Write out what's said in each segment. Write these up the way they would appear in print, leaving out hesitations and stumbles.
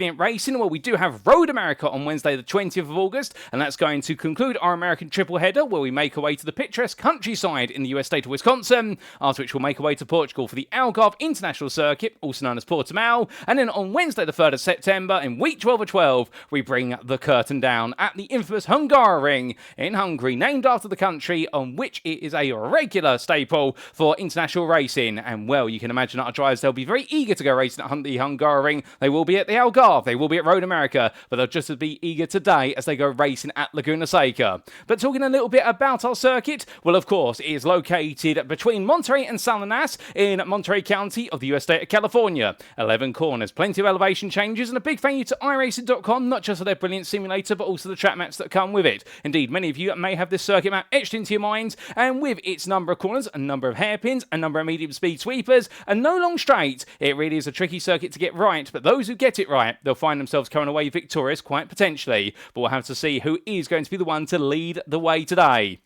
Racing, well, we do have Road America on Wednesday the 20th of August, and that's going to conclude our American triple header where we make our way to the picturesque countryside in the US state of Wisconsin, after which we'll make our way to Portugal for the Algarve International Circuit, also known as Portimao, and then on Wednesday the 3rd of September in week 12 of 12 we bring the curtain down at the infamous Hungaroring in Hungary, named after the country on which it is a regular staple for international racing. And well, you can imagine our drivers, they'll be very eager to go racing at the Hungaroring. They will be at the Algarve, they will be at Road America, but they'll just be eager today as they go racing at Laguna Seca. But talking a little bit about our circuit, well, of course, it is located between Monterey and Salinas in Monterey County of the US state of California. 11 corners, plenty of elevation changes, and a big thank you to iRacing.com, not just for their brilliant simulator, but also the track maps that come with it. Indeed, many of you may have this circuit map etched into your minds, and with its number of corners, a number of hairpins, a number of medium speed sweepers, and no long straight, it really is a tricky circuit to get right, but those who get it right, they'll find themselves coming away victorious quite potentially. But we'll have to see who is going to be the one to lead the way today.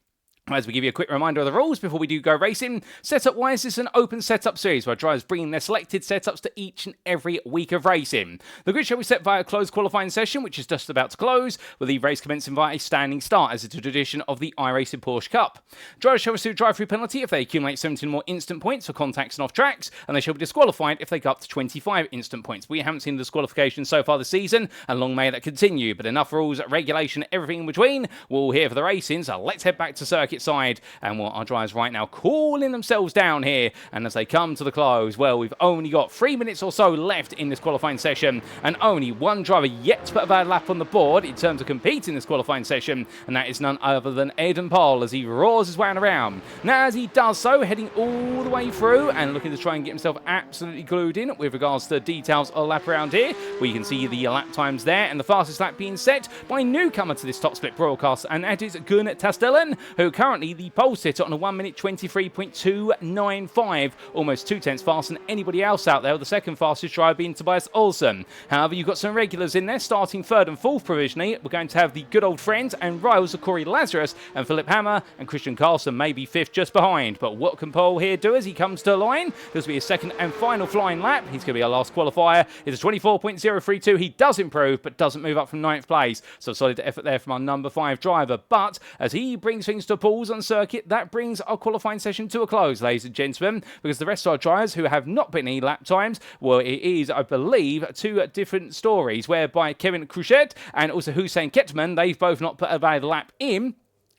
As we give you a quick reminder of the rules before we do go racing, setup-wise, this is an open setup series where drivers bring in their selected setups to each and every week of racing. The grid shall be set via a closed qualifying session, which is just about to close, with the race commencing via a standing start, as it's a tradition of the iRacing Porsche Cup. Drivers shall receive a drive-through penalty if they accumulate 17 more instant points for contacts and off-tracks, and they shall be disqualified if they go up to 25 instant points. We haven't seen the disqualification so far this season, and long may that continue, but enough rules, regulation, everything in between. We're all here for the racing, so let's head back to circuit side, and what our drivers right now cooling themselves down here, and as they come to the close, well, we've only got 3 minutes or so left in this qualifying session, and only one driver yet to put a bad lap on the board in terms of competing in this qualifying session, and that is none other than Eden Paul, as he roars his way around. Now, as he does so, heading all the way through and looking to try and get himself absolutely glued in with regards to the details of the lap around here, where you can see the lap times there, and the fastest lap being set by newcomer to this top split broadcast, and that is Gun Tastellan, who currently the pole sitter on a 1 minute 23.295, almost 2/10 faster than anybody else out there, with the second fastest driver being Tobias Olsen. However, you've got some regulars in there, starting third and fourth provisionally. We're going to have the good old friends and rivals of Corey Lazarus and Philip Hammer, and Christian Carlson may be fifth just behind. But what can Paul here do as he comes to the line? This will be his second and final flying lap. He's going to be our last qualifier. It's a 24.032. He does improve, but doesn't move up from 9th place. So solid effort there from our number 5 driver. But as he brings things to a pause on circuit, that brings our qualifying session to a close, ladies and gentlemen, because the rest of our drivers who have not been any lap times, well, it is, I believe, two different stories, whereby Kevin Cruchet and also Hussein Ketman, they've both not put a bad lap in,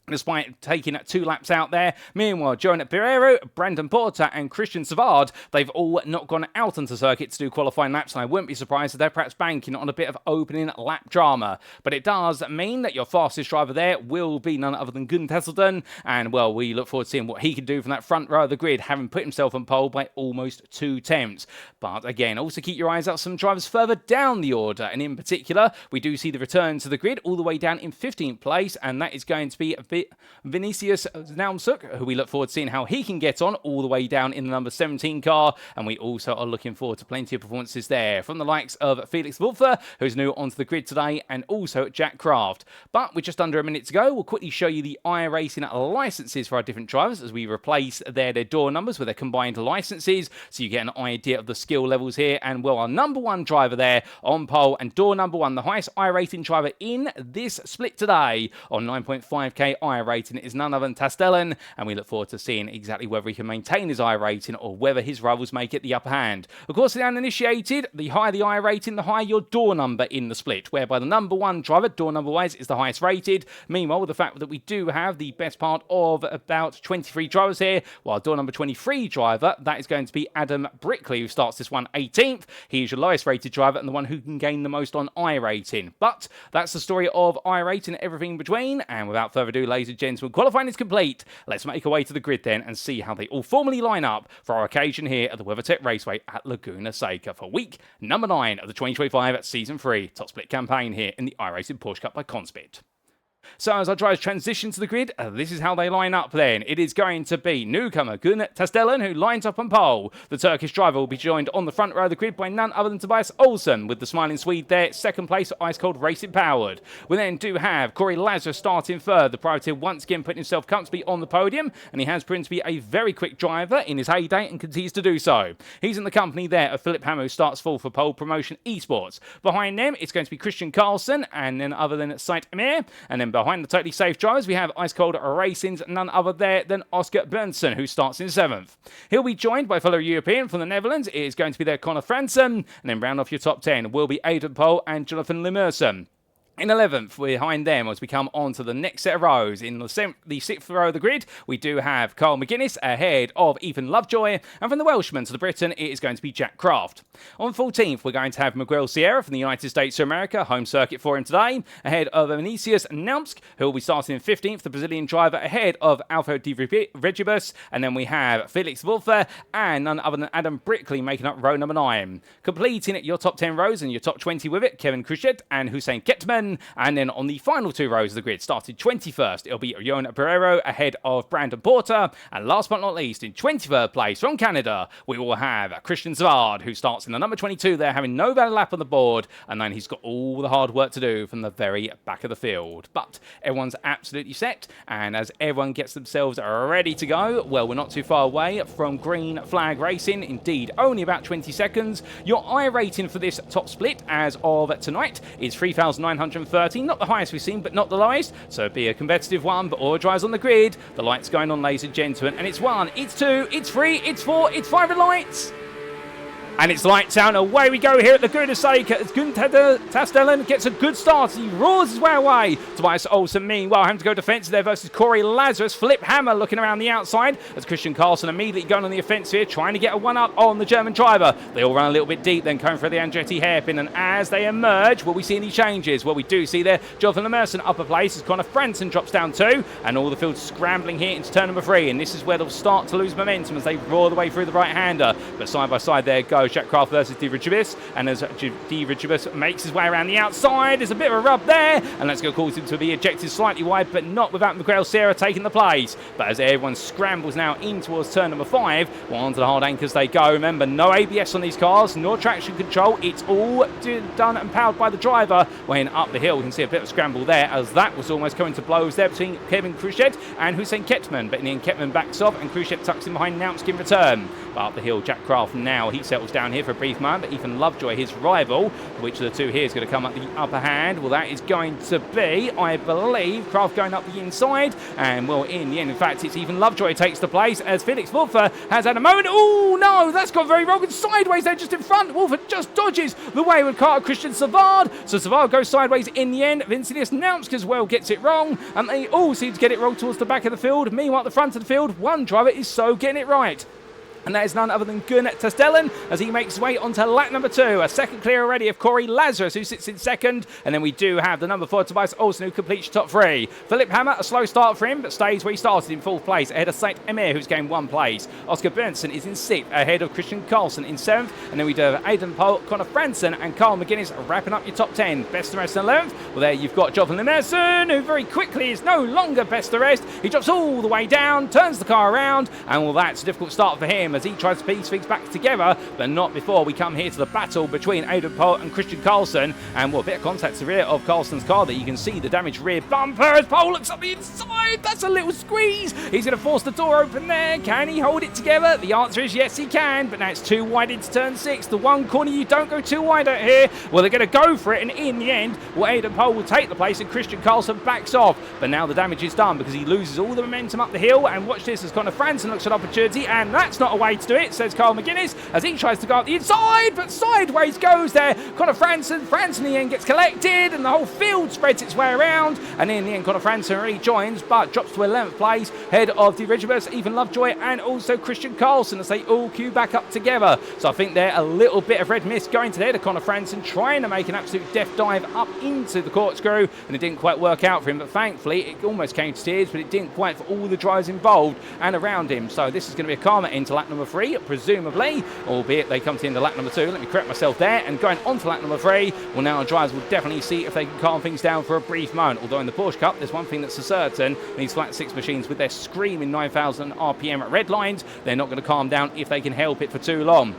despite taking 2 laps out there. Meanwhile, Jonat Pereiro, Brandon Porter and Christian Savard, they've all not gone out onto circuit to do qualifying laps, and I wouldn't be surprised if they're perhaps banking on a bit of opening lap drama. But it does mean that your fastest driver there will be none other than Gunnar Tesselden, and well, we look forward to seeing what he can do from that front row of the grid, having put himself on pole by almost 2 attempts. But again, also keep your eyes out some drivers further down the order, and in particular, we do see the return to the grid all the way down in 15th place, and that is going to be Vinicius Naumsuk, who we look forward to seeing how he can get on all the way down in the number 17 car, and we also are looking forward to plenty of performances there from the likes of Felix Wulfer, who's new onto the grid today, and also Jack Craft. But with just under a minute to go, we'll quickly show you the iRacing licenses for our different drivers as we replace their door numbers with their combined licenses, so you get an idea of the skill levels here. And well, our number 1 driver there on pole and door number 1, the highest iRacing driver in this split today on 9.5k iRacing, is none other than Tastellan, and we look forward to seeing exactly whether he can maintain his I rating or whether his rivals make it the upper hand. Of course, the uninitiated, the higher the I rating, the higher your door number in the split, whereby the number 1 driver, door number wise, is the highest rated. Meanwhile, with the fact that we do have the best part of about 23 drivers here, while door number 23 driver, that is going to be Adam Brickley, who starts this one 18th. He is your lowest rated driver and the one who can gain the most on I rating. But that's the story of I rating and everything in between, and without further ado, ladies and gentlemen, qualifying is complete. Let's make our way to the grid then and see how they all formally line up for our occasion here at the WeatherTech Raceway at Laguna Seca for week number 9 of the 2025 Season 3 Top Split campaign here in the iRacing Porsche Cup by CONSPIT. So as our drivers transition to the grid, this is how they line up then. It is going to be newcomer Gunnar Tastelen, who lines up on pole. The Turkish driver will be joined on the front row of the grid by none other than Tobias Olsson, with the smiling Swede there, second place, Ice Cold Racing Powered. We then do have Corey Lazarus starting third. The privateer once again putting himself comfortably on the podium, and he has proven to be a very quick driver in his heyday and continues to do so. He's in the company there of Philip Hammer, who starts fourth for Pole Promotion Esports. Behind them, it's going to be Christian Carlson, and then other than Saint Emir, and then behind the totally safe drivers, we have Ice Cold Racing's none other there than Oscar Bernsen, who starts in 7th. He'll be joined by fellow European from the Netherlands. It is going to be there Connor Fransen, and then round off your top 10 will be Aidan Pohl and Jonathan Lemerson. In 11th, behind them, as we come on to the next set of rows, in the 6th row of the grid, we do have Carl McGuinness ahead of Ethan Lovejoy, and from the Welshman to the Briton, it is going to be Jack Craft. On 14th, we're going to have Miguel Sierra from the United States of America, home circuit for him today, ahead of Vinicius Naumsk, who will be starting in 15th, the Brazilian driver, ahead of Alfredo Di Regibus, and then we have Felix Wolfer, and none other than Adam Brickley making up row number 9. Completing your top 10 rows and your top 20 with it, Kevin Khrushchev and Hussein Ketman. And then on the final 2 rows of the grid, started 21st, it'll be Johan Pereiro ahead of Brandon Porter. And last but not least, in 23rd place from Canada, we will have Christian Zavard, who starts in the number 22 there, having no valid lap on the board. And then he's got all the hard work to do from the very back of the field. But everyone's absolutely set. And as everyone gets themselves ready to go, well, we're not too far away from green flag racing. Indeed, only about 20 seconds. Your I rating for this top split as of tonight is 3,930. Not the highest we've seen, but not the lowest. So it'll be a competitive one, but all drives on the grid. The lights going on, ladies and gentlemen. And it's 1, it's 2, it's 3, it's 4, it's 5 red lights. And it's lights out, and away we go here at Laguna Seca as Gunnar Tastelen gets a good start. He roars his way away. Tobias Olsson, meanwhile, having to go defensive there versus Corey Lazarus. Philip Hammer looking around the outside as Christian Carlson immediately going on the offensive here, trying to get a one-up on the German driver. They all run a little bit deep, then going for the Andretti hairpin. And as they emerge, will we see any changes? Well, we do see there Jonathan Lemerson upper place as Connor Fransen drops down 2. And all the field scrambling here into turn number 3. And this is where they'll start to lose momentum as they roar the way through the right-hander. But side by side there goes Jack Craft versus Di Regibus, and as Di Regibus makes his way around the outside, there's a bit of a rub there, and that's going to cause him to be ejected slightly wide, but not without Miguel Sierra taking the place. But as everyone scrambles now in towards turn number 5, well, onto the hard anchors they go. Remember, no ABS on these cars, nor traction control. It's all done and powered by the driver. When up the hill, you can see a bit of a scramble there, as that was almost coming to blows there between Kevin Khrushchev and Hussein Ketman. But in the end, Ketman backs off, and Khrushchev tucks in behind Naumsk in return. But up the hill, Jack Craft now, he settles down here for a brief moment, but Ethan Lovejoy, his rival, which of the two here is going to come up the upper hand. Well, that is going to be, I believe, Craft going up the inside, and well, in the end, in fact, it's Ethan Lovejoy takes the place as Felix Wolfer has had a moment. Oh no, that's gone very wrong, and sideways there just in front. Wolfer just dodges the wayward car of Christian Savard, so Savard goes sideways in the end. Vinicius Naumsk as well gets it wrong, and they all seem to get it wrong towards the back of the field. Meanwhile, at the front of the field, one driver is so getting it right. And that is none other than Gunnar Tastelen as he makes his way onto lap number 2. A second clear already of Corey Lazarus, who sits in second. And then we do have the number 4, Tobias Olsson, who completes top 3. Philip Hammer, a slow start for him, but stays where he started in 4th place, ahead of Saint Emir, who's gained 1 place. Oscar Bernsen is in 6th, ahead of Christian Carlson in 7th. And then we do have Aidan Pohl, Connor Fransen, and Carl McGuinness wrapping up your top 10. Best the rest in 11th. Well, there you've got Jonathan Lemerson, who very quickly is no longer best the rest. He drops all the way down, turns the car around, and well, that's a difficult start for him as he tries to piece things back together, but not before we come here to the battle between Aidan Pohl and Christian Carlson. And well, a bit of contact to the rear of Carlson's car that you can see the damaged rear bumper as Pohl looks up the inside. That's a little squeeze. He's going to force the door open there. Can he hold it together? The answer is yes, he can, but now it's too wide into turn 6. The one corner you don't go too wide out here. Well, they're going to go for it, and in the end, well, Aidan Pohl will take the place and Christian Carlson backs off. But now the damage is done because he loses all the momentum up the hill. And watch this as Connor Fransen looks at opportunity, and that's not a way to do it, says Carl McGuinness, as he tries to go up the inside, but sideways goes there. Connor Fransen in the end gets collected, and the whole field spreads its way around. And in the end, Connor Fransen rejoins, but drops to 11th place, head of Di Regibus, Ethan Lovejoy, and also Christian Carlson as they all queue back up together. So I think there a little bit of red mist going to there to Connor Fransen, trying to make an absolute death dive up into the corkscrew, and it didn't quite work out for him. But thankfully, it almost came to tears, but it didn't quite for all the drivers involved and around him. So this is going to be a calmer into lap number number 3, presumably, albeit they come to the end of lap number 2. Let me correct myself there, and going on to lap number 3, well, now our drivers will definitely see if they can calm things down for a brief moment. Although in the Porsche Cup, there's one thing that's for certain: these flat 6 machines with their screaming 9,000 RPM at red lines, they're not going to calm down if they can help it for too long.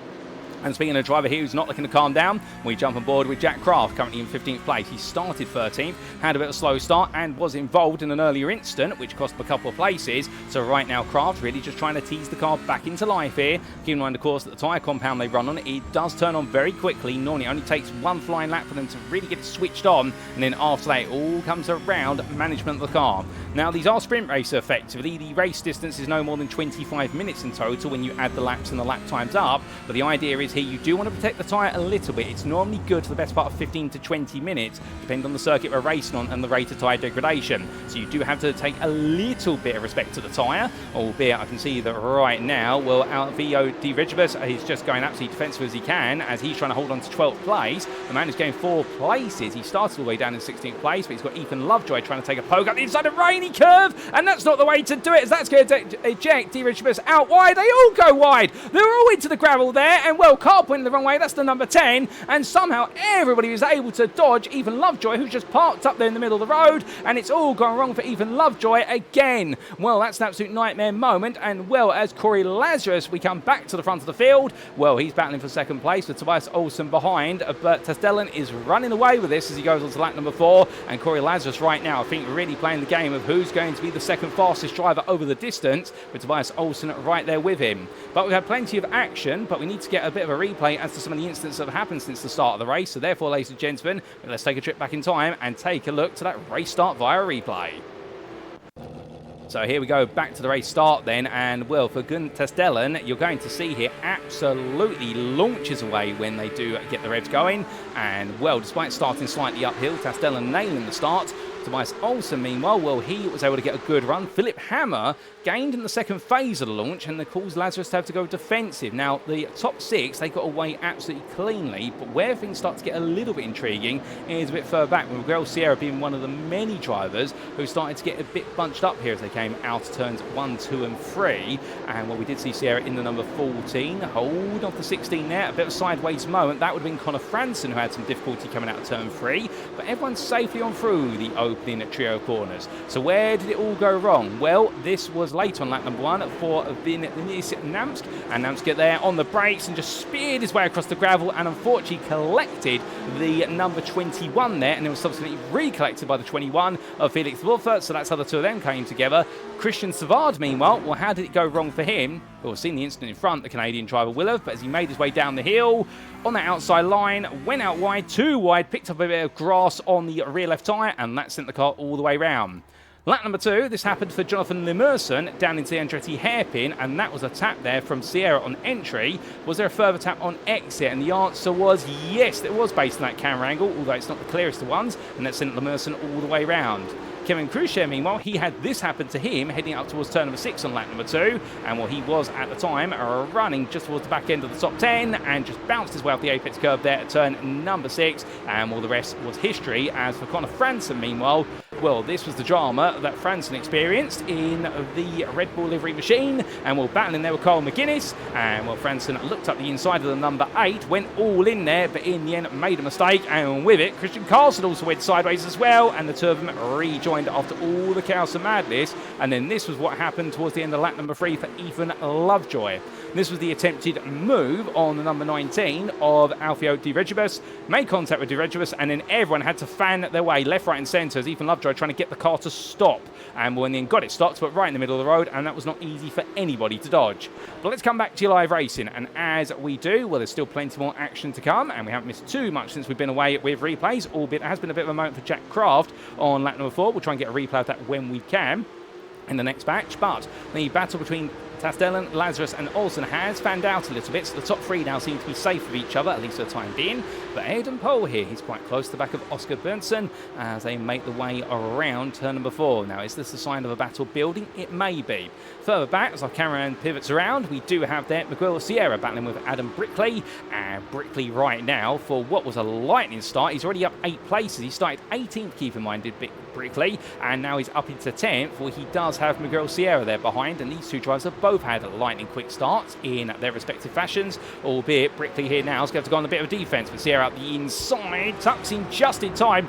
And speaking of a driver here who's not looking to calm down, we jump on board with Jack Craft, currently in 15th place. He started 13th, had a bit of a slow start, and was involved in an earlier incident, which cost him a couple of places. So right now, Craft really just trying to tease the car back into life here. Keep in mind, of course, that the tyre compound they run on, it does turn on very quickly. Normally, it only takes one flying lap for them to really get it switched on, and then after that, it all comes around management of the car. Now, these are sprint races effectively. The race distance is no more than 25 minutes in total when you add the laps and the lap times up, but the idea is here you do want to protect the tyre a little bit. It's normally good for the best part of 15 to 20 minutes, depending on the circuit we're racing on and the rate of tyre degradation. So you do have to take a little bit of respect to the tyre, albeit I can see that right now, well, Alvio Di Regibus is just going absolutely defensive as he can, as he's trying to hold on to 12th place. The man is going 4 places. He started all the way down in 16th place, but he's got Ethan Lovejoy trying to take a poke up the inside of rainy curve, and that's not the way to do it, as that's going to eject Di Regibus out wide. They all go wide. They're all into the gravel there, and well, car pointing the wrong way. That's the number 10, and somehow everybody was able to dodge Ethan Lovejoy, who's just parked up there in the middle of the road, and it's all gone wrong for Ethan Lovejoy again. Well, that's an absolute nightmare moment, and well, as Corey Lazarus, we come back to the front of the field. Well, he's battling for second place with Tobias Olsen behind, but Testelen is running away with this as he goes on to lap number 4, and Corey Lazarus right now, I think, really playing the game of who's going to be the second fastest driver over the distance, with Tobias Olsen right there with him. But we've had plenty of action, but we need to get a bit of a replay as to some of the incidents that have happened since the start of the race. So therefore, ladies and gentlemen, let's take a trip back in time and take a look to that race start via replay. So here we go, back to the race start then, and well, for Gun Testelen, you're going to see here absolutely launches away when they do get the revs going, and well, despite starting slightly uphill, Testelen nailing the start. Tobias Olsen, meanwhile, well, he was able to get a good run. Philip Hammer gained in the second phase of the launch, and that caused Lazarus to have to go defensive. Now, the top 6, they got away absolutely cleanly, but where things start to get a little bit intriguing is a bit further back, with Miguel Sierra being one of the many drivers who started to get a bit bunched up here as they came out of turns 1, 2 and 3. And well, we did see Sierra in the number 14, hold off the 16 there, a bit of a sideways moment. That would have been Connor Franson, who had some difficulty coming out of turn 3, but everyone's safely on through the opening trio corners. So where did it all go wrong? Well, this was late on lap number 1 for Vinis Namsk, and Namsk get there on the brakes and just speared his way across the gravel, and unfortunately collected the number 21 there, and it was subsequently recollected by the 21 of Felix Wolfert. So that's how the two of them came together. Christian Savard, meanwhile, well, how did it go wrong for him? Well, we've seen the incident in front, the Canadian driver will have, but as he made his way down the hill on that outside line, went out wide, too wide, picked up a bit of grass on the rear left tyre, and that sent the car all the way round. Lap number 2, this happened for Jonathan Lemerson down into the Andretti hairpin, and that was a tap there from Sierra on entry. Was there a further tap on exit? And the answer was yes, it was based on that camera angle, although it's not the clearest of ones, and that sent Lemerson all the way round. Kevin Khrushchev, meanwhile, he had this happen to him heading up towards turn number 6 on lap number 2, and well, he was at the time running just towards the back end of the top 10 and just bounced his way off the apex curve there at turn number 6, and well, the rest was history. As for Connor Franson, meanwhile, well, this was the drama that Franson experienced in the Red Bull livery machine, and well, battling there with Carl McGuinness, and well, Franson looked up the inside of the number 8, went all in there, but in the end made a mistake, and with it, Christian Carlson also went sideways as well, and the two of them rejoined after all the chaos and madness. And then this was what happened towards the end of lap number 3 for Ethan Lovejoy. This was the attempted move on the number 19 of Alfio Di Regibus, made contact with Di Regibus, and then everyone had to fan their way left, right and centre as Ethan Lovejoy trying to get the car to stop. And when then got it stopped, but right in the middle of the road, and that was not easy for anybody to dodge. But let's come back to live racing, and as we do, well, there's still plenty more action to come, and we haven't missed too much since we've been away with replays, albeit it has been a bit of a moment for Jack Craft on lap number 4. We'll try and get a replay of that when we can in the next batch, but the battle between Testelen, Lazarus and Olsen has fanned out a little bit, so the top 3 now seem to be safe with each other, at least for the time being. But Aidan Pohl here, he's quite close to the back of Oscar Bernsen as they make the way around turn number 4. Now, is this a sign of a battle building? It may be. Further back, as our cameraman pivots around, we do have there Miguel Sierra battling with Adam Brickley. And Brickley right now, for what was a lightning start, he's already up 8 places. He started 18th, keep in mind, did Brickley, and now he's up into 10th. Well, he does have Miguel Sierra there behind, and these two drivers have both had lightning quick starts in their respective fashions, albeit Brickley here now is going to go on a bit of defence, but Sierra up the inside, tucks in just in time.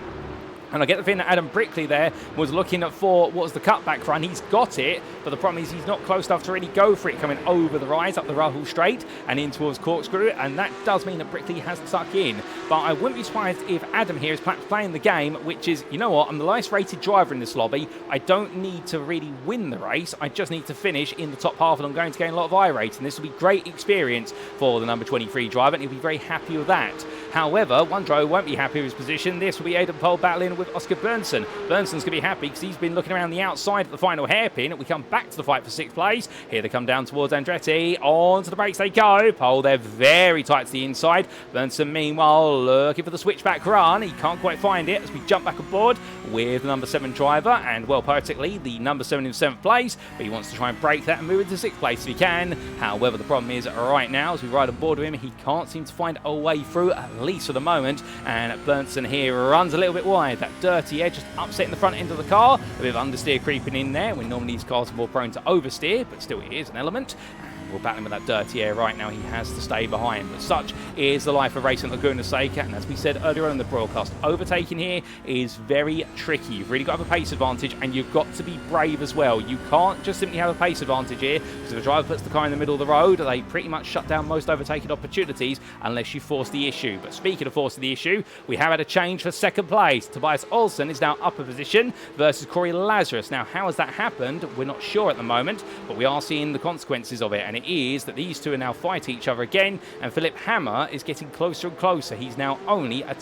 And I get the feeling that Adam Brickley there was looking for what was the cutback run. He's got it, but the problem is he's not close enough to really go for it, coming over the rise, up the Rahul Straight and in towards Corkscrew. And that does mean that Brickley has tucked in. But I wouldn't be surprised if Adam here is perhaps playing the game, which is, you know what, I'm the lowest rated driver in this lobby. I don't need to really win the race. I just need to finish in the top half, and I'm going to gain a lot of iRacing. This will be great experience for the number 23 driver, and he'll be very happy with that. However, one driver won't be happy with his position. This will be Aidan Pohl battling with Oscar Bernsen. Bernsen's going to be happy because he's been looking around the outside at the final hairpin. We come back to the fight for 6th place. Here they come down towards Andretti. Onto the brakes they go. Pohl, they're very tight to the inside. Bernsen, meanwhile, looking for the switchback run. He can't quite find it as we jump back aboard with the number 7 driver. And, well, poetically, the number 7 in 7th place. But he wants to try and break that and move into 6th place if he can. However, the problem is right now, as we ride on board with him, he can't seem to find a way through, at least for the moment. And Bernsen here runs a little bit wide. That dirty edge just upsetting the front end of the car. A bit of understeer creeping in there when normally these cars are more prone to oversteer, but still it is an element. We're battling with that dirty air right now. He has to stay behind. But such is the life of racing at Laguna Seca. And as we said earlier on in the broadcast, overtaking here is very tricky. You've really got to have a pace advantage, and you've got to be brave as well. You can't just simply have a pace advantage here, because if a driver puts the car in the middle of the road, they pretty much shut down most overtaking opportunities unless you force the issue. But speaking of forcing the issue, we have had a change for 2nd place. Tobias Olsen is now up a position versus Corey Lazarus. Now, how has that happened? We're not sure at the moment, but we are seeing the consequences of it. And it is that these two are now fighting each other again, and Philip Hammer is getting closer and closer. He's now only a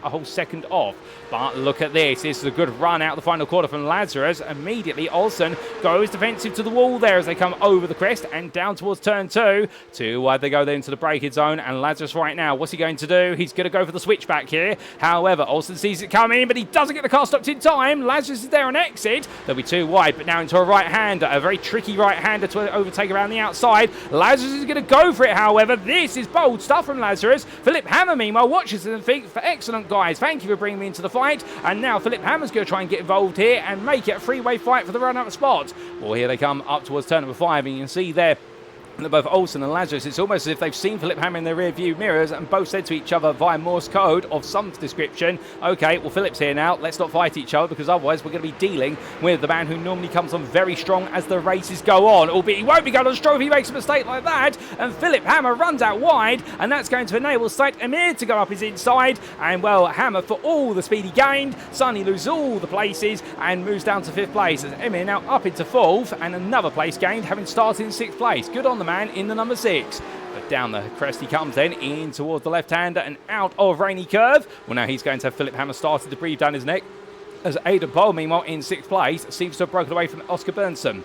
whole second off. But look at this. This is a good run out the final quarter from Lazarus. Immediately, Olsen goes defensive to the wall there as they come over the crest and down towards turn 2. Too wide they go there into the braking zone, and Lazarus right now, what's he going to do? He's going to go for the switchback here. However, Olsen sees it coming, but he doesn't get the car stopped in time. Lazarus is there on exit. They'll be too wide, but now into a right-hander. A very tricky right-hander to overtake around the outside. Lazarus is going to go for it, however. This is bold stuff from Lazarus. Philip Hammer, meanwhile, watches and thinks, excellent, guys. Thank you for bringing me into the fight. And now Philip Hammer's going to try and get involved here and make it a three-way fight for the run-up spot. Well, here they come up towards turn number 5, and you can see there both Olsen and Lazarus, it's almost as if they've seen Philip Hammer in their rear view mirrors and both said to each other via Morse code of some description, okay, well, Philip's here now, let's not fight each other, because otherwise we're going to be dealing with the man who normally comes on very strong as the races go on, albeit he won't be going on strong if he makes a mistake like that. And Philip Hammer runs out wide, and that's going to enable Said Emir to go up his inside. And, well, Hammer, for all the speed he gained, suddenly loses all the places and moves down to 5th place, as Emir now up into 4th, and another place gained, having started in 6th place. Good on the man in the number 6. But down the crest he comes then, in towards the left-hander and out of Rainy Curve. Well, now he's going to have Philip Hammer started to breathe down his neck, as Aidan Pohl, meanwhile, in 6th place, seems to have broken away from Oscar Bernsen.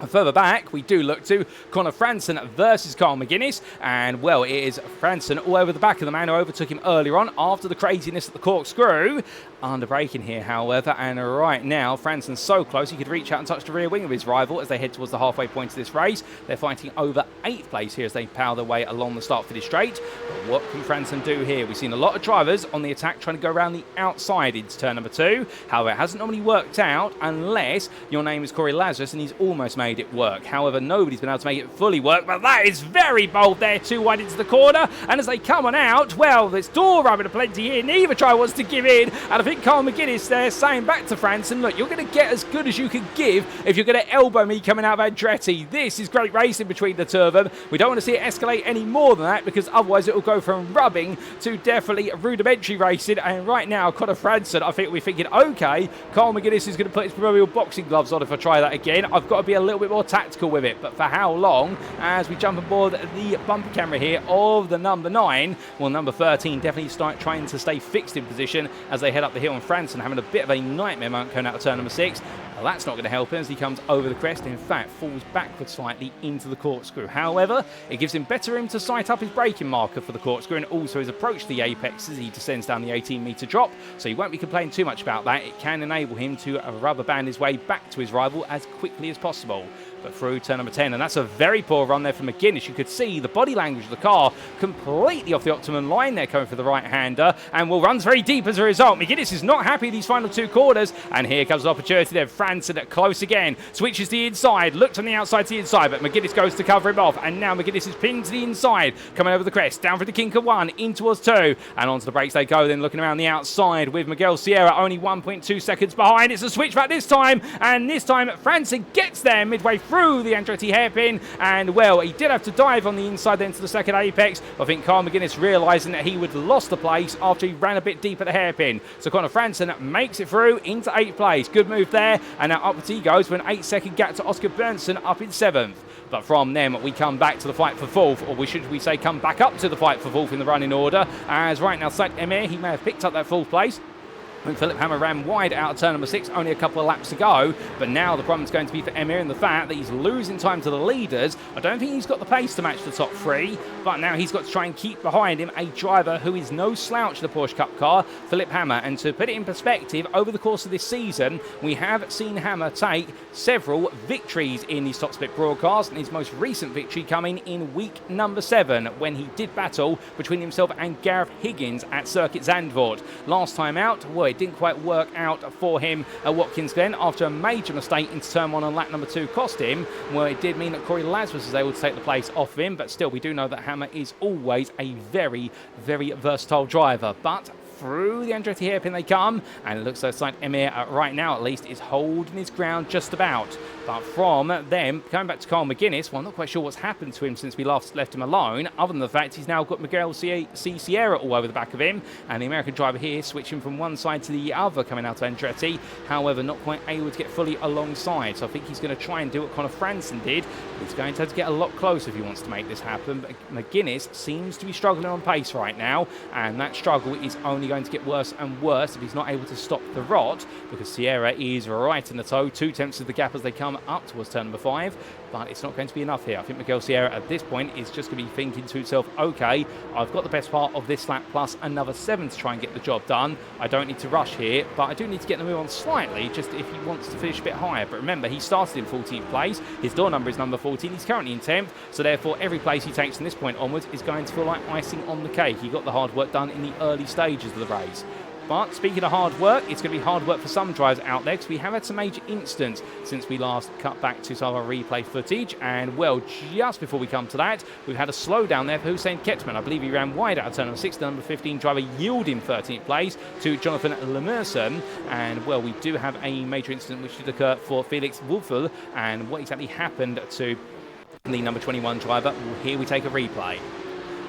Further back, we do look to Connor Franson versus Carl McGuinness, and, well, it is Franson all over the back of the man who overtook him earlier on after the craziness at the Corkscrew. Under braking here, however, and right now, Franson's so close he could reach out and touch the rear wing of his rival as they head towards the halfway point of this race. They're fighting over 8th place here as they power their way along the start-finish straight. But what can Franson do here? We've seen a lot of drivers on the attack trying to go around the outside into turn number 2. However, it hasn't normally worked out unless your name is Corey Lazarus and he's almost made it work. However, nobody's been able to make it fully work, but that is very bold there, too wide into the corner. And as they come on out, well, there's door rubbing aplenty here. Neither driver wants to give in, and I think Carl McGuinness there saying back to Franson, look, you're going to get as good as you can give if you're going to elbow me coming out of Andretti. This is great racing between the two of them. We don't want to see it escalate any more than that, because otherwise it will go from rubbing to definitely rudimentary racing. And right now, Connor Franson, I think we're thinking, okay, Carl McGuinness is going to put his proverbial boxing gloves on if I try that again. I've got to be a little bit more tactical with it, but for how long? As we jump aboard the bumper camera here of the number 9, well, number 13 definitely start trying to stay fixed in position as they head up the hill, and Franson having a bit of a nightmare moment coming out of turn number 6. Well, that's not going to help him as he comes over the crest and in fact falls backwards slightly into the corkscrew. However, it gives him better room to sight up his braking marker for the corkscrew and also his approach to the apex as he descends down the 18-metre drop, so he won't be complaining too much about that. It can enable him to rubber band his way back to his rival as quickly as possible. But through turn number 10, and that's a very poor run there from McGuinness. You could see the body language of the car completely off the optimum line there, coming for the right-hander, and will runs very deep as a result. McGuinness is not happy these final two corners, and here comes an opportunity there. Franson close again, switches to the inside, looks on the outside to the inside, but McGuinness goes to cover him off, and now McGuinness is pinned to the inside, coming over the crest, down for the kink of 1, in towards 2, and onto the brakes they go, then looking around the outside with Miguel Sierra only 1.2 seconds behind. It's a switchback this time, and this time Franson gets there midway through the Andretti hairpin, and well, he did have to dive on the inside then to the second apex. I think Carl McGuinness realising that he would have lost the place after he ran a bit deep at the hairpin. So Conor Franson makes it through into 8th place. Good move there, and now upwards he goes with an 8-second gap to Oscar Bernson up in 7th. But from them, we come back to the fight for 4th, or should we say come back up to the fight for 4th in the running order, as right now Sack Emir, he may have picked up that 4th place when Philip Hammer ran wide out of turn number 6, only a couple of laps to go. But now the problem's going to be for Emir in the fact that he's losing time to the leaders. I don't think he's got the pace to match the top 3, but now he's got to try and keep behind him a driver who is no slouch in the Porsche Cup car, Philip Hammer. And to put it in perspective, over the course of this season, we have seen Hammer take several victories in the Top Split broadcast, and his most recent victory coming in week number 7, when he did battle between himself and Gareth Higgins at Circuit Zandvoort. Last time out, well, it didn't quite work out for him at Watkins Glen after a major mistake into turn 1 on lap number 2 cost him. Well, it did mean that Corey Lazarus was able to take the place off of him, but still we do know that Hammer is always a very, very versatile driver. But through the Andretti hairpin they come, and it looks like Emir right now at least is holding his ground just about. But from them, coming back to Carl McGuinness, well, I'm not quite sure what's happened to him since we last left him alone, other than the fact he's now got Miguel C. Sierra all over the back of him, and the American driver here switching from one side to the other coming out of Andretti, however not quite able to get fully alongside. So I think he's going to try and do what Conor Franson did. He's going to have to get a lot closer if he wants to make this happen, but McGuinness seems to be struggling on pace right now, and that struggle is only going to get worse and worse if he's not able to stop the rot, because Sierra is right in the toe, 2 tenths of the gap as they come up towards turn number 5, but it's not going to be enough here. I think Miguel Sierra at this point is just going to be thinking to himself, okay, I've got the best part of this lap plus another 7 to try and get the job done. I don't need to rush here, but I do need to get the move on slightly just if he wants to finish a bit higher. But remember, he started in 14th place, his door number is number 14, he's currently in 10th, so therefore every place he takes from this point onwards is going to feel like icing on the cake. He got the hard work done in the early stages of the race. But speaking of hard work, it's going to be hard work for some drivers out there, because we have had some major incidents since we last cut back to some of our replay footage. And well, just before we come to that, we've had a slowdown there for Hussein Ketman. I believe he ran wide out of turn number 6, the number 15 driver yielding 13th place to Jonathan Lemerson. And well, we do have a major incident which did occur for Felix Wulfel. And what exactly happened to the number 21 driver? Well, here we take a replay.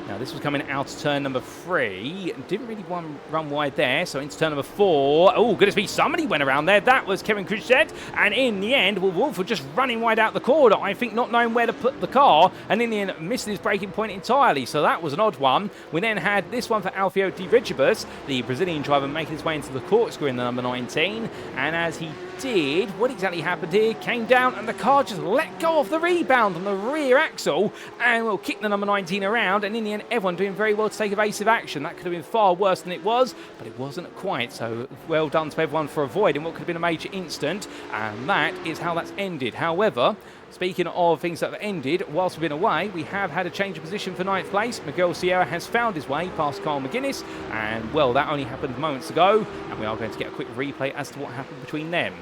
Now, this was coming out of turn number 3. Didn't really run wide there, so into turn number 4. Oh, goodness me, somebody went around there. That was Kevin Cruzet. And in the end, well, Wolf just running wide out the corner, I think not knowing where to put the car, and in the end, missed his braking point entirely. So that was an odd one. We then had this one for Alfio Di Rigibus, the Brazilian driver, making his way into the corkscrew in the number 19. And as he did, what exactly happened here? Came down, and the car just let go of the rebound on the rear axle, and will kick the number 19 around, and in the end, everyone doing very well to take evasive action. That could have been far worse than it was, but it wasn't quite. So well done to everyone for avoiding what could have been a major incident, and that is how that's ended. However, speaking of things that have ended, whilst we've been away, we have had a change of position for 9th place. Miguel Sierra has found his way past Carl McGuinness, and well, that only happened moments ago, and we are going to get a quick replay as to what happened between them.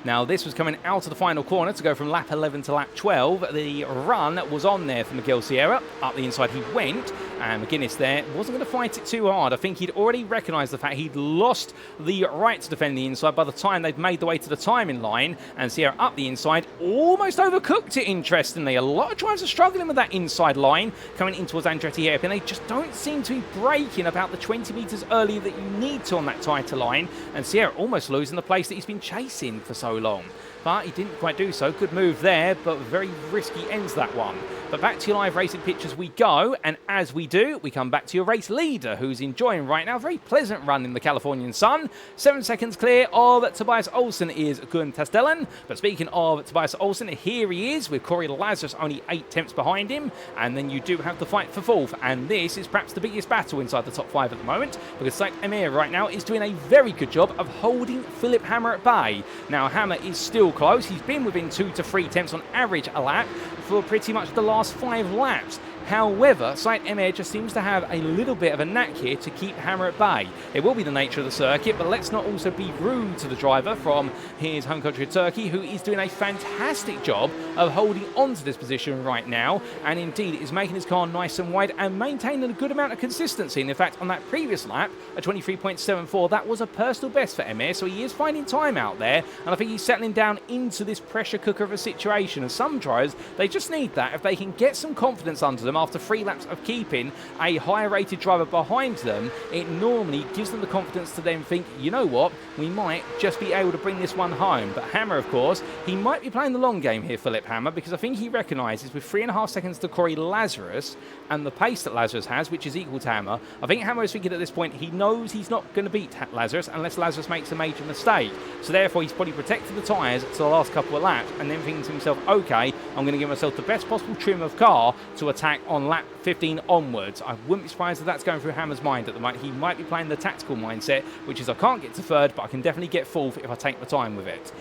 Now, this was coming out of the final corner to go from lap 11 to lap 12. The run was on there for Miguel Sierra. Up the inside he went, and McGuinness there wasn't going to fight it too hard. I think he'd already recognised the fact he'd lost the right to defend the inside by the time they'd made the way to the timing line, and Sierra up the inside almost overcooked it, interestingly. A lot of drivers are struggling with that inside line coming in towards Andretti hairpin. They just don't seem to be braking about the 20 metres earlier that you need to on that tighter line, and Sierra almost losing the place that he's been chasing for so long. but he didn't quite do so. Good move there, but very risky ends that one. But back to your live racing pictures we go, and as we do, we come back to your race leader, who's enjoying right now a very pleasant run in the Californian sun. 7 seconds clear of Tobias Olsen is Gun Tastelen. But speaking of Tobias Olsen, here he is with Corey Lazarus only 8 tenths behind him, and then you do have the fight for fourth, and this is perhaps the biggest battle inside the top 5 at the moment, because Saint Emir right now is doing a very good job of holding Philip Hammer at bay. Now Hammer is still close. He's been within 2 to 3 tenths on average a lap for pretty much the last 5 laps. However, Saint Emir just seems to have a little bit of a knack here to keep Hammer at bay. It will be the nature of the circuit, but let's not also be rude to the driver from his home country of Turkey, who is doing a fantastic job of holding on to this position right now, and indeed is making his car nice and wide and maintaining a good amount of consistency. And in fact, on that previous lap, a 23.74, that was a personal best for Emir, so he is finding time out there, and I think he's settling down into this pressure cooker of a situation. And some drivers, they just need that. If they can get some confidence under them after 3 laps of keeping a higher rated driver behind them, it normally gives them the confidence to then think, you know what, we might just be able to bring this one home. But Hammer, of course, he might be playing the long game here, Philip Hammer, because I think he recognises with 3.5 seconds to Corey Lazarus and the pace that Lazarus has, which is equal to Hammer, I think Hammer is thinking at this point he knows he's not going to beat Lazarus unless Lazarus makes a major mistake. So therefore he's probably protected the tyres to the last couple of laps and then thinking to himself, okay, I'm going to give myself the best possible trim of car to attack on lap 15 onwards. I wouldn't be surprised if that's going through Hammer's mind at the moment. He might be playing the tactical mindset, which is I can't get to third, but I can definitely get fourth if I take the time with it.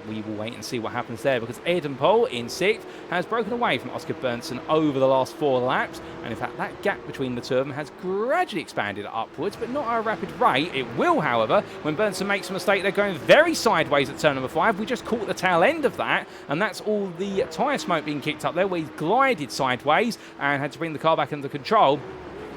We will wait and see what happens there, because Eden Pole in 6th has broken away from Oscar Berntsson over the last 4 laps, and in fact that gap between the two of them has gradually expanded upwards, but not at a rapid rate. It will, however, when Berntsson makes a mistake. They're going very sideways at turn number 5. We just caught the tail end of that, and that's all the tyre smoke being kicked up there, where he's glided sideways and had to bring the car back under control.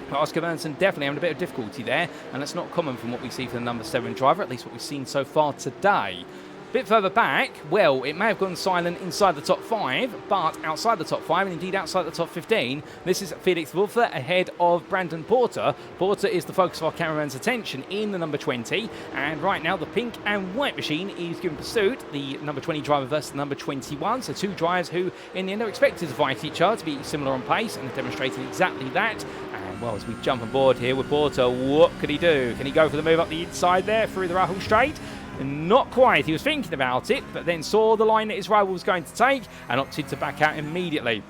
But Oscar Berntsson definitely having a bit of difficulty there, and that's not common from what we see for the number 7 driver, at least what we've seen so far today. A bit further back, well, it may have gone silent inside the top 5, but outside the top 5, and indeed outside the top 15, this is Felix Wolfe ahead of Brandon Porter. Porter is the focus of our cameraman's attention in the number 20, and right now the pink and white machine is giving pursuit, the number 20 driver versus the number 21, so 2 drivers who in the end are expected to fight each other, to be similar on pace, and demonstrating exactly that. And well, as we jump on board here with Porter, what could he do? Can he go for the move up the inside there through the Rahul Straight? Not quite. He was thinking about it, but then saw the line that his rival was going to take and opted to back out immediately.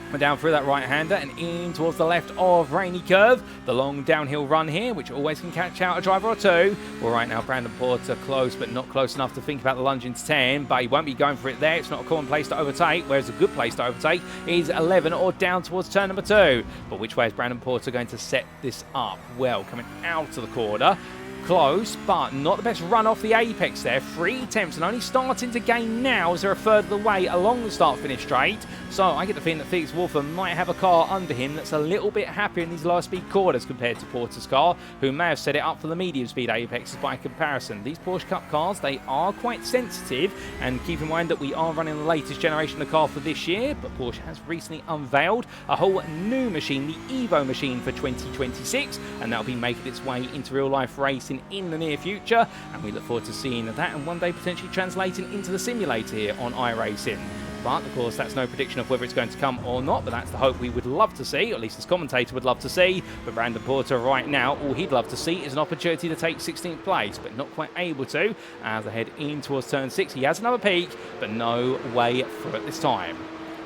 Went down through that right-hander and in towards the left of Rainy Curve. The long downhill run here, which always can catch out a driver or two. Well, right now, Brandon Porter close, but not close enough to think about the lunge into 10, but he won't be going for it there. It's not a common place to overtake, whereas a good place to overtake is 11 or down towards turn number 2. But which way is Brandon Porter going to set this up? Well, coming out of the corner. Close, but not the best run off the apex there. 3 attempts and only starting to gain now as they're a third of the way along the start-finish straight. So I get the feeling that Felix Wolfe might have a car under him that's a little bit happier in these lower speed corners compared to Porter's car, who may have set it up for the medium speed apexes by comparison. These Porsche Cup cars, they are quite sensitive, and keep in mind that we are running the latest generation of car for this year, but Porsche has recently unveiled a whole new machine, the Evo machine for 2026, and that'll be making its way into real life racing in the near future, and we look forward to seeing that and one day potentially translating into the simulator here on iRacing. But of course that's no prediction of whether it's going to come or not, but that's the hope we would love to see, or at least this commentator would love to see. But Brandon Porter right now, all he'd love to see is an opportunity to take 16th place, but not quite able to as they head in towards turn 6. He has another peak, but no way through at this time.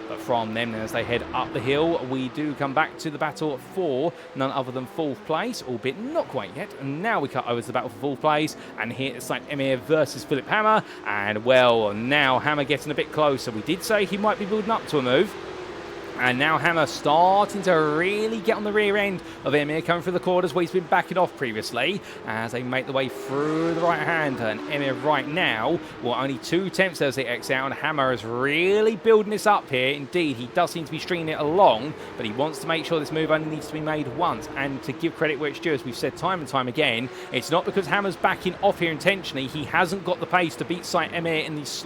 But from them, as they head up the hill, we do come back to the battle for none other than 4th place, albeit not quite yet. And now we cut over to the battle for 4th place, and here it's like Emir versus Philip Hammer. And well, now Hammer getting a bit closer. We did say he might be building up to a move. And now Hammer starting to really get on the rear end of Emir, coming through the corners where he's been backing off previously, as they make the way through the right-hander. And Emir right now, well, only 2 attempts as they exit out, and Hammer is really building this up here. Indeed, he does seem to be stringing it along, but he wants to make sure this move only needs to be made once. And to give credit where it's due, as we've said time and time again, it's not because Hammer's backing off here intentionally. He hasn't got the pace to beat Saint Emir in these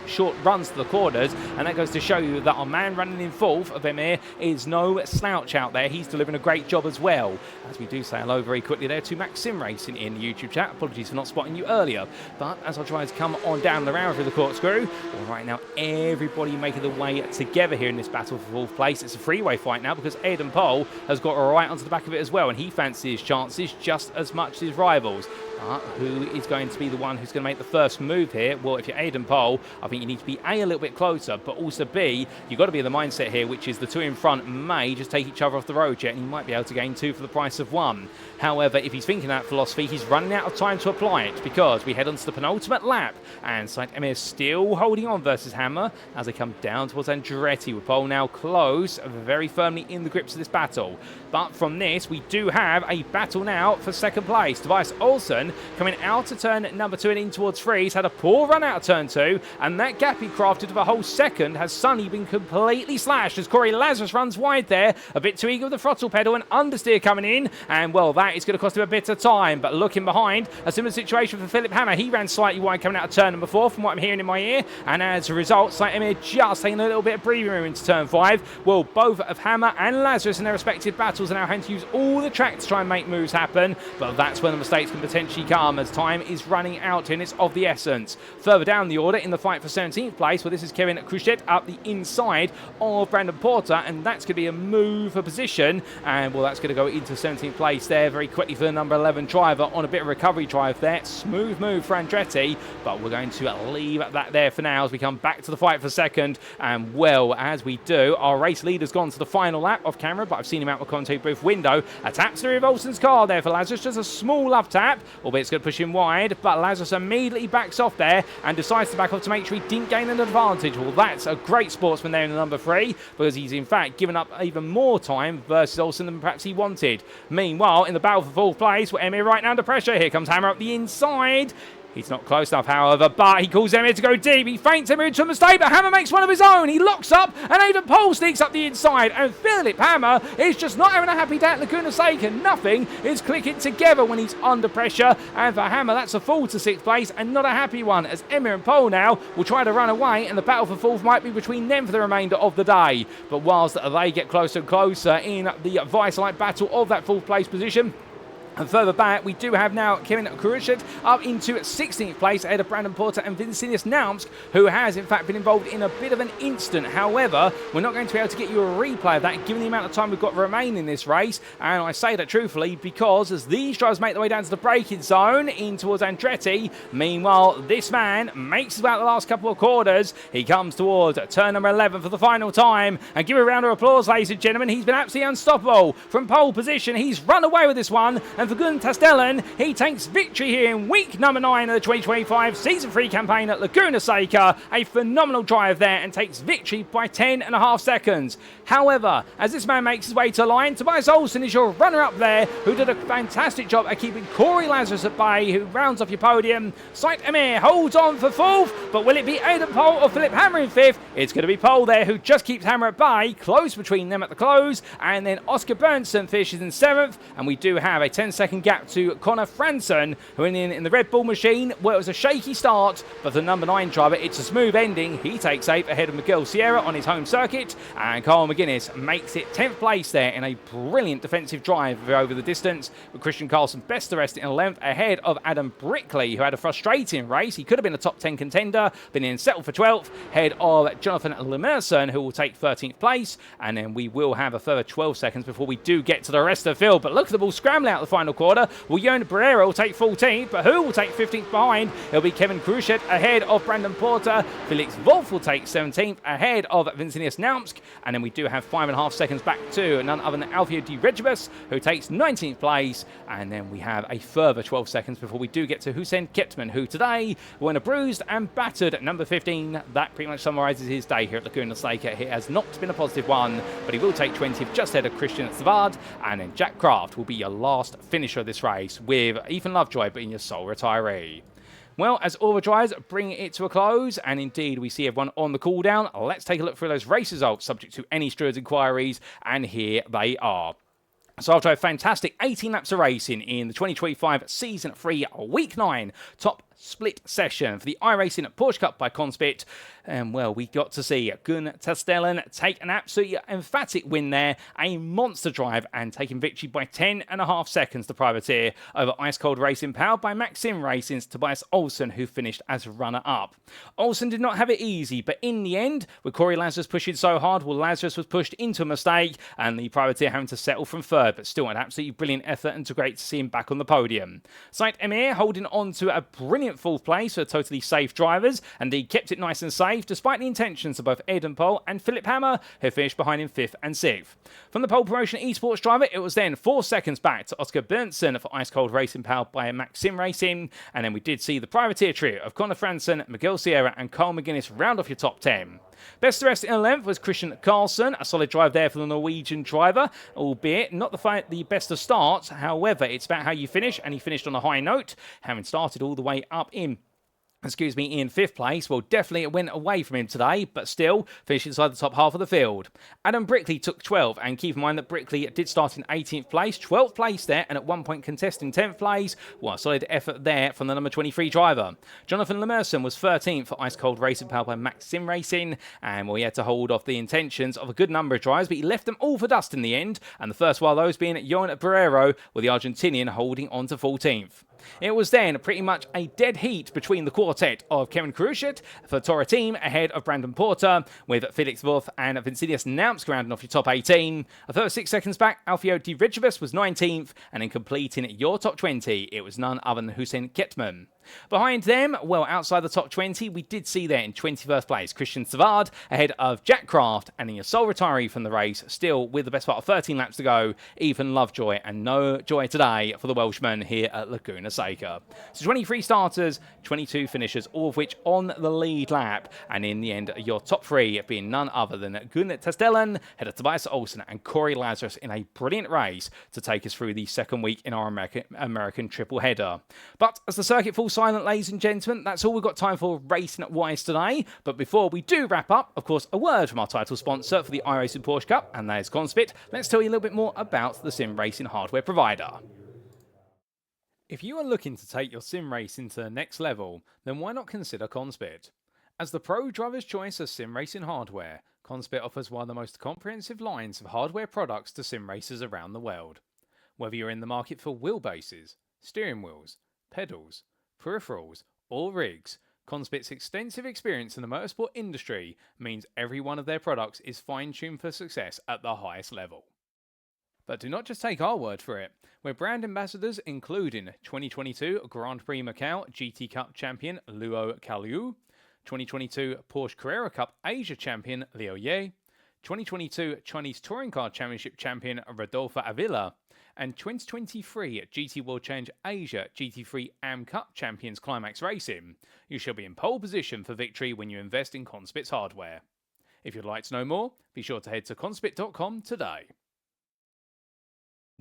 short runs to the corners, and that goes to show you that our man running in full himself of Emir is no slouch out there. He's delivering a great job as well. As we do say hello very quickly there to Max Sim Racing in the YouTube chat. Apologies for not spotting you earlier. But as I try to come on down the round through the Corkscrew, well, right now everybody making the way together here in this battle for fourth place. It's a freeway fight now because Aidan Pole has got right onto the back of it as well, and he fancies his chances just as much as his rivals. But who is going to be the one who's going to make the first move here? Well, if you're Aidan Pole, I think you need to be A, a little bit closer, but also B, you've got to be in the mindset here, which is the two in front may just take each other off the road yet, and you might be able to gain two for the price of one. However, if he's thinking that philosophy, he's running out of time to apply it, because we head on to the penultimate lap, and Saint Emir still holding on versus Hammer as they come down towards Andretti, with Pole now close, very firmly in the grips of this battle. But from this, we do have a battle now for second place. Tobias Olsen coming out of turn number 2 and in towards 3. He's had a poor run out of turn 2, and that gap he crafted of a whole second has suddenly been completely slashed as Corey Lazarus runs wide there, a bit too eager with the throttle pedal, and understeer coming in, and well, that is going to cost him a bit of time. But looking behind, a similar situation for Philip Hammer. He ran slightly wide coming out of turn number 4 from what I'm hearing in my ear, and as a result, Saint Emir just taking a little bit of breathing room into turn 5. Well, both of Hammer and Lazarus in their respective battles are now having to use all the track to try and make moves happen, but that's when the mistakes can potentially come, as time is running out and it's of the essence. Further down the order in the fight for 17th place, well, this is Kevin Cruchet up the inside of Brandon Porter, and that's going to be a move for position, and well, that's going to go into 17th place there very quickly for the number 11 driver on a bit of recovery drive there. Smooth move for Andretti, but we're going to leave that there for now as we come back to the fight for second. And well, as we do, our race leader's gone to the final lap off camera, but I've seen him out the commentary booth window. A tap to the rear of Olsen's car there for Lazarus, just a small love tap, albeit it's going to push him wide, but Lazarus immediately backs off there and decides to back off to make sure he didn't gain an advantage. Well, that's a great sportsman there in the number 3, because he's in fact given up even more time versus Olsen than perhaps he wanted. Meanwhile, in the battle for fourth place, we're Emir right now under pressure. Here comes Hammer up the inside. He's not close enough, however, but he calls Emir to go deep. He feints Emir into a mistake, but Hammer makes one of his own. He locks up, and Aidan Pole sneaks up the inside, and Philip Hammer is just not having a happy day at Laguna Seca. Nothing is clicking together when he's under pressure, and for Hammer, that's a fall to 6th place, and not a happy one, as Emir and Pole now will try to run away, and the battle for 4th might be between them for the remainder of the day. But whilst they get closer and closer in the vice-like battle of that 4th place position, and further back, we do have now Kevin Kuruchet up into 16th place ahead of Brandon Porter and Vincinius Naumsk, who has in fact been involved in a bit of an incident. However, we're not going to be able to get you a replay of that given the amount of time we've got remaining in this race, and I say that truthfully because as these drivers make their way down to the braking zone in towards Andretti, meanwhile this man makes about the last couple of quarters. He comes towards turn number 11 for the final time, and give a round of applause, ladies and gentlemen. He's been absolutely unstoppable from pole position. He's run away with this one, and for Gunn Tastellan, he takes victory here in week number 9 of the 2025 Season 3 campaign at Laguna Seca. A phenomenal drive there, and takes victory by 10.5 seconds. However, as this man makes his way to the line, Tobias Olsen is your runner-up there, who did a fantastic job at keeping Corey Lazarus at bay, who rounds off your podium. Saint Emir holds on for 4th, but will it be Aidan Pole or Philip Hammer in 5th? It's going to be Pole there, who just keeps Hammer at bay, close between them at the close, and then Oscar Bernson finishes in 7th, and we do have a 10-second gap to Connor Franson, who in the Red Bull machine. Well, it was a shaky start, but the number 9 driver, it's a smooth ending. He takes 8th ahead of Miguel Sierra on his home circuit, and Carl McGuinness makes it 10th place there in a brilliant defensive drive over the distance, with Christian Carlson best the rest in 11th ahead of Adam Brickley, who had a frustrating race. He could have been a top 10 contender, been in settled for 12th, ahead of Jonathan Lemerson, who will take 13th place, and then we will have a further 12 seconds before we do get to the rest of the field. But look at the ball scrambling out the final quarter. Well, Johan Barrera will take 14th, but who will take 15th behind? It'll be Kevin Cruchet ahead of Brandon Porter. Felix Wolf will take 17th ahead of Vincinius Naumsk, and then we do have 5.5 seconds back to none other than Alfio Di Regibus, who takes 19th place, and then we have a further 12 seconds before we do get to Hussein Ketman, who today won a bruised and battered number 15. That pretty much summarises his day here at Laguna Seca. It has not been a positive one, but he will take 20th just ahead of Christian Savard, and then Jack Craft will be your last finisher of this race, with Ethan Lovejoy being your sole retiree. Well, as all the drives bring it to a close, and indeed we see everyone on the cool down, let's take a look through those race results subject to any stewards' inquiries, and here they are. So after a fantastic 18 laps of racing in the 2025 Season 3 Week 9 Top split session for the iRacing Porsche Cup by CONSPIT. And well, we got to see Gun Tastelen take an absolutely emphatic win there, a monster drive, and taking victory by 10.5 seconds to privateer over ice cold racing powered by Maxim Racing's Tobias Olsen, who finished as runner-up. Olsen did not have it easy, but in the end, with Corey Lazarus pushing so hard, well, Lazarus was pushed into a mistake, and the privateer having to settle from third, but still an absolutely brilliant effort, and it's great to see him back on the podium. Saint Emir holding on to a brilliant fourth place for totally safe drivers, and he kept it nice and safe despite the intentions of both Eden Pole and Philip Hammer, who finished behind him 5th and 6th. From the pole promotion esports driver, it was then 4 seconds back to Oscar Berntzen for ice cold racing powered by Maxim Racing, and then we did see the privateer trio of Connor Franson, Miguel Sierra and Carl McGuinness round off your top 10. Best of the rest in 11th was Christian Carlson, a solid drive there for the Norwegian driver, albeit not the best of starts. However, it's about how you finish, and he finished on a high note, having started all the way up in 5th place. Well, definitely it went away from him today, but still finished inside the top half of the field. Adam Brickley took 12, and keep in mind that Brickley did start in 18th place, 12th place there, and at one point contesting 10th place. Well, a solid effort there from the number 23 driver. Jonathan Lemerson was 13th for ice cold racing powered by Maxim Racing, and well, he had to hold off the intentions of a good number of drivers, but he left them all for dust in the end, and the first one of those being Johan Barrero, with the Argentinian holding on to 14th. It was then pretty much a dead heat between the quartet of Kevin Kruschet for Tora Team ahead of Brandon Porter, with Felix Wolf and Vincilius Naumsk rounding off your top 18. A further 6 seconds back, Alfio Di Rigibus was 19th, and in completing your top 20, it was none other than Hussein Ketman. Behind them, well, outside the top 20, we did see there in 21st place Christian Savard ahead of Jack Craft, and in your sole retiree from the race, still with the best part of 13 laps to go, Ethan Lovejoy, and no joy today for the Welshman here at Laguna Seca. So 23 starters, 22 finishers, all of which on the lead lap, and in the end, your top 3 being none other than Gun Tastelen, ahead of Tobias Olsen and Corey Lazarus in a brilliant race to take us through the second week in our American triple header. But as the circuit falls silent, ladies and gentlemen, that's all we've got time for racing wise today. But before we do wrap up, of course, a word from our title sponsor for the iRacing Porsche Cup, and that is CONSPIT. Let's tell you a little bit more about the sim racing hardware provider. If you are looking to take your sim racing to the next level, then why not consider CONSPIT? As the pro driver's choice of sim racing hardware, CONSPIT offers one of the most comprehensive lines of hardware products to sim racers around the world. Whether you're in the market for wheelbases, steering wheels, pedals, peripherals, or rigs, CONSPIT's extensive experience in the motorsport industry means every one of their products is fine-tuned for success at the highest level. But do not just take our word for it. We're brand ambassadors including 2022 Grand Prix Macau GT Cup champion Luo Kaliu, 2022 Porsche Carrera Cup Asia champion Liu Ye, 2022 Chinese Touring Car Championship champion Rodolfo Avila, and 2023 GT World Challenge Asia GT3 AM Cup champions Climax Racing. You shall be in pole position for victory when you invest in CONSPIT's hardware. If you'd like to know more, be sure to head to conspit.com today.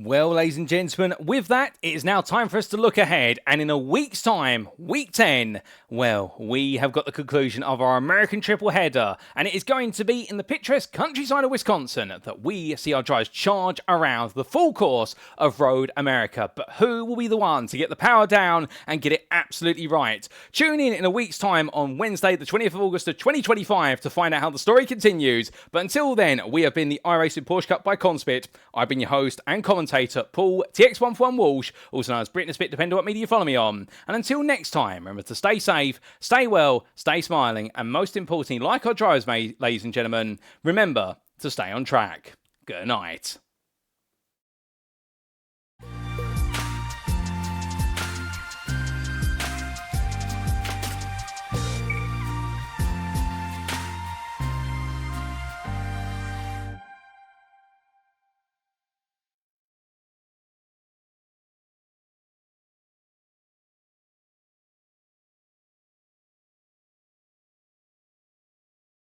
Well, ladies and gentlemen, with that, it is now time for us to look ahead, and in a week's time, week 10, well, we have got the conclusion of our American triple header, and it is going to be in the picturesque countryside of Wisconsin that we see our drivers charge around the full course of Road America. But who will be the one to get the power down and get it absolutely right? Tune in a week's time on Wednesday, the 20th of August of 2025 to find out how the story continues. But until then, we have been the iRacing Porsche Cup by CONSPIT. I've been your host and commentator, Paul TX141 Walsh, also known as Britney Spit, depending on what media you follow me on. And until next time, remember to stay safe, stay well, stay smiling, and most importantly, like our drivers, ladies and gentlemen, remember to stay on track. Good night.